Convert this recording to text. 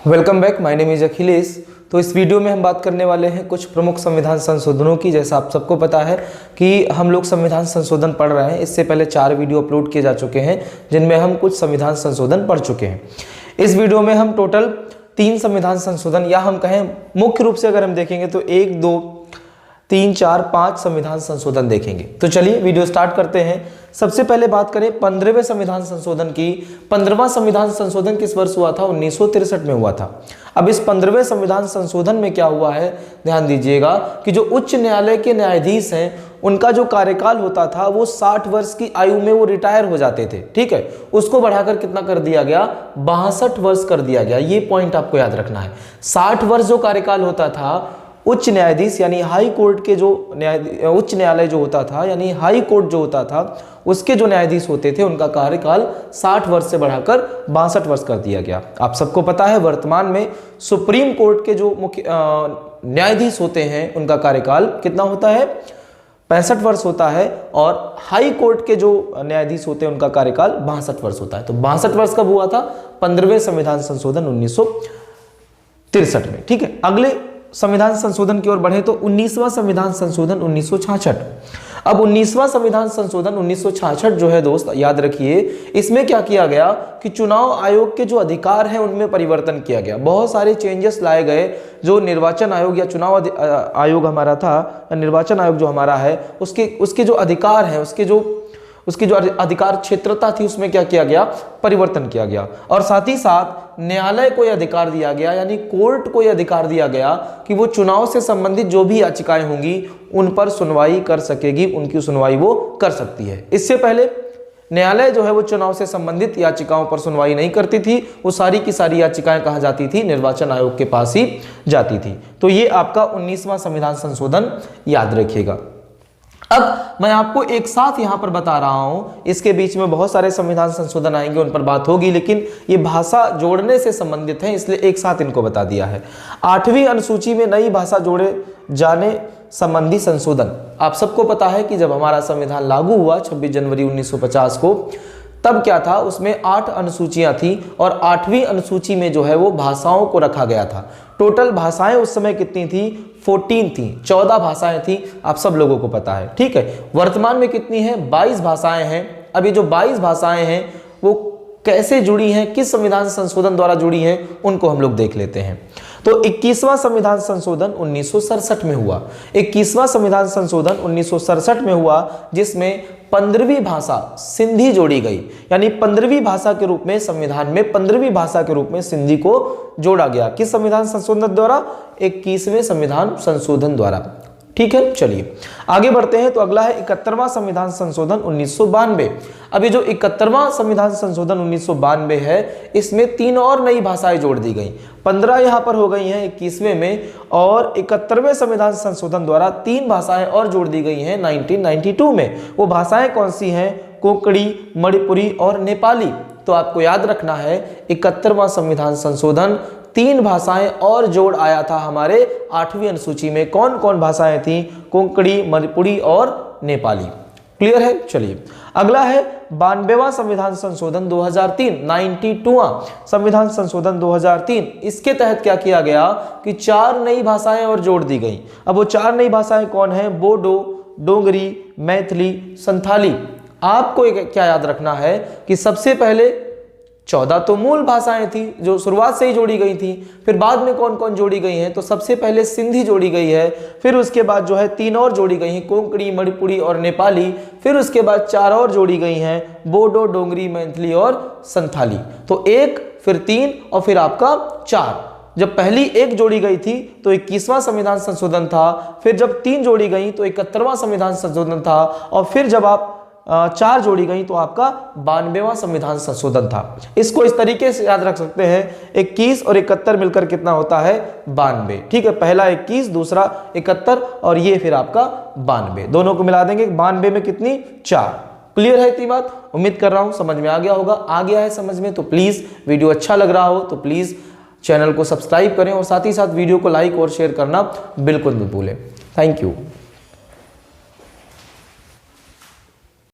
Welcome back, my name is Akhilesh. तो इस video में हम बात करने वाले हैं कुछ प्रमुख संविधान संशोधनों की। जैसा आप सबको पता है कि हम लोग संविधान संशोधन पढ़ रहे हैं। इससे पहले 4 वीडियो अपलोड किए जा चुके हैं जिनमें हम कुछ संविधान संशोधन पढ़ चुके हैं। इस वीडियो में हम टोटल 3 संविधान संशोधन, या हम कहें मुख्य रूप से अगर हम देखेंगे तो 1, 2, 3, 4, 5 संविधान संशोधन देखेंगे। तो चलिए वीडियो स्टार्ट करते हैं। सबसे पहले बात करें 15वें संविधान संशोधन की। 15वां संविधान संशोधन किस वर्ष हुआ था? 1963 में हुआ था। अब इस 15वें संविधान संशोधन में क्या हुआ है, ध्यान दीजिएगा कि जो उच्च न्यायालय के न्यायाधीश हैं उनका जो कार्यकाल होता था वो 60 वर्ष की आयु में वो रिटायर हो जाते थे। ठीक है, उसको बढ़ाकर कितना कर दिया गया? 62 वर्ष कर दिया गया। ये पॉइंट आपको याद रखना है। 60 वर्ष जो कार्यकाल होता था उच्च न्यायाधीश यानी हाई कोर्ट के जो उच्च न्यायालय जो होता था यानी हाई कोर्ट जो होता था उसके जो न्यायाधीश होते थे उनका कार्यकाल 60 वर्ष से बढ़ाकर 62 वर्ष कर दिया गया। आप सबको पता है वर्तमान में सुप्रीम कोर्ट के जो मुख्य न्यायाधीश होते हैं उनका कार्यकाल कितना होता है? 65 वर्ष होता है। और हाई कोर्ट के जो न्यायाधीश होते हैं उनका कार्यकाल 62 वर्ष होता है। तो 62 वर्ष कब हुआ था? 15वें संविधान संशोधन 1963 में। ठीक है, अगले संविधान संशोधन की ओर बढ़े तो 19वां संविधान संशोधन 1966। अब 19वां संविधान संशोधन 1966 जो है दोस्त याद रखिए, इसमें क्या किया गया कि चुनाव आयोग के जो अधिकार हैं उनमें परिवर्तन किया गया। बहुत सारे चेंजेस लाए गए। जो निर्वाचन आयोग या चुनाव आयोग हमारा था, निर्वाचन आयोग जो हमारा है उसके जो अधिकार हैं उसकी जो अधिकार क्षेत्रता थी उसमें क्या किया गया? परिवर्तन किया गया। और साथ ही साथ न्यायालय को यह अधिकार दिया गया यानी कोर्ट को यह अधिकार दिया गया कि वो चुनाव से संबंधित जो भी याचिकाएं होंगी उन पर सुनवाई कर सकेगी, उनकी सुनवाई वो कर सकती है। इससे पहले न्यायालय जो है वो चुनाव से संबंधित याचिकाओं पर सुनवाई नहीं करती थी। वो सारी की सारी याचिकाएं कहाँ जाती थी? निर्वाचन आयोग के पास ही जाती थी। तो ये आपका 19वां संविधान संशोधन याद रखिएगा। अब मैं आपको एक साथ यहां पर बता रहा हूं, इसके बीच में बहुत सारे संविधान संशोधन आएंगे, उन पर बात होगी, लेकिन ये भाषा जोड़ने से संबंधित है इसलिए एक साथ इनको बता दिया है। 8वीं अनुसूची में नई भाषा जोड़े जाने संबंधी संशोधन। आप सबको पता है कि जब हमारा संविधान लागू हुआ 26 जनवरी 1950 को, तब क्या था? उसमें 8 अनुसूचियां थी और 8वीं अनुसूची में जो है वो भाषाओं को रखा गया था। टोटल भाषाएं उस समय कितनी थी? 14 थी, 14 भाषाएं थी। आप सब लोगों को पता है। ठीक है, वर्तमान में कितनी है? 22 भाषाएं हैं। अब ये जो 22 भाषाएं हैं वो कैसे जुड़ी हैं, किस संविधान संशोधन द्वारा जुड़ी हैं, उनको हम लोग देख लेते हैं। तो 21वां संविधान संशोधन 1967 में हुआ। 21वां संविधान संशोधन 1967 में हुआ जिसमें 15वीं भाषा सिंधी जोड़ी गई। यानी 15वीं भाषा के रूप में संविधान में 15वीं भाषा के रूप में सिंधी को जोड़ा गया। किस संविधान संशोधन द्वारा? 21वें संविधान संशोधन द्वारा। ठीक है, चलिए आगे बढ़ते हैं। तो अगला है 71वां संविधान संशोधन 1992। अभी जो 71वां संविधान संशोधन 1992 है इसमें 3 और नई भाषाएं जोड़ दी गई। 15 यहां पर हो गई हैं 21वें में, और 71वें संविधान संशोधन द्वारा 3 भाषाएं और जोड़ दी गई हैं 1992 में। वो भाषाएं कौन सी हैं? कोंकणी, मणिपुरी और नेपाली। तो आपको याद रखना है 71वां संविधान संशोधन 3 भाषाएं और जोड़ आया था हमारे 8वीं अनुसूची में। कौन कौन भाषाएं थी? कोंकणी, मणिपुरी और नेपाली। क्लियर है? चलिए अगला है 92वां संविधान संशोधन 2003। 92वां संविधान संशोधन 2003। इसके तहत क्या किया गया कि 4 नई भाषाएं और जोड़ दी गई। अब वो 4 नई भाषाएं कौन है? बोडो, डोगरी, मैथिली, संथाली। आपको क्या याद रखना है कि सबसे पहले 14 तो मूल भाषाएं थी जो शुरुआत से ही जोड़ी गई थी। फिर बाद में कौन कौन जोड़ी गई हैं? तो सबसे पहले सिंधी जोड़ी गई है, फिर उसके बाद जो है 3 और जोड़ी गई हैं, कोंकणी, मणिपुरी और नेपाली। फिर उसके बाद 4 और जोड़ी गई हैं, बोडो, डोगरी, मैथिली और संथाली। तो 1, फिर 3 और फिर आपका 4। जब पहली 1 जोड़ी गई थी तो 21वां संविधान संशोधन था। फिर जब 3 जोड़ी गई तो 71वां संविधान संशोधन था। और फिर जब आप 4 जोड़ी गई तो आपका 92वां संविधान संशोधन था। इसको इस तरीके से याद रख सकते हैं, 21 और 71 मिलकर कितना होता है? 92। ठीक है, पहला 21, दूसरा 71 और ये फिर आपका 92। दोनों को मिला देंगे, 92 में कितनी? 4। क्लियर है इतनी बात? उम्मीद कर रहा हूं समझ में आ गया होगा। आ गया है समझ में तो प्लीज, वीडियो अच्छा लग रहा हो तो प्लीज चैनल को सब्सक्राइब करें और साथ ही साथ वीडियो को लाइक और शेयर करना बिल्कुल मत भूलें। Thank you.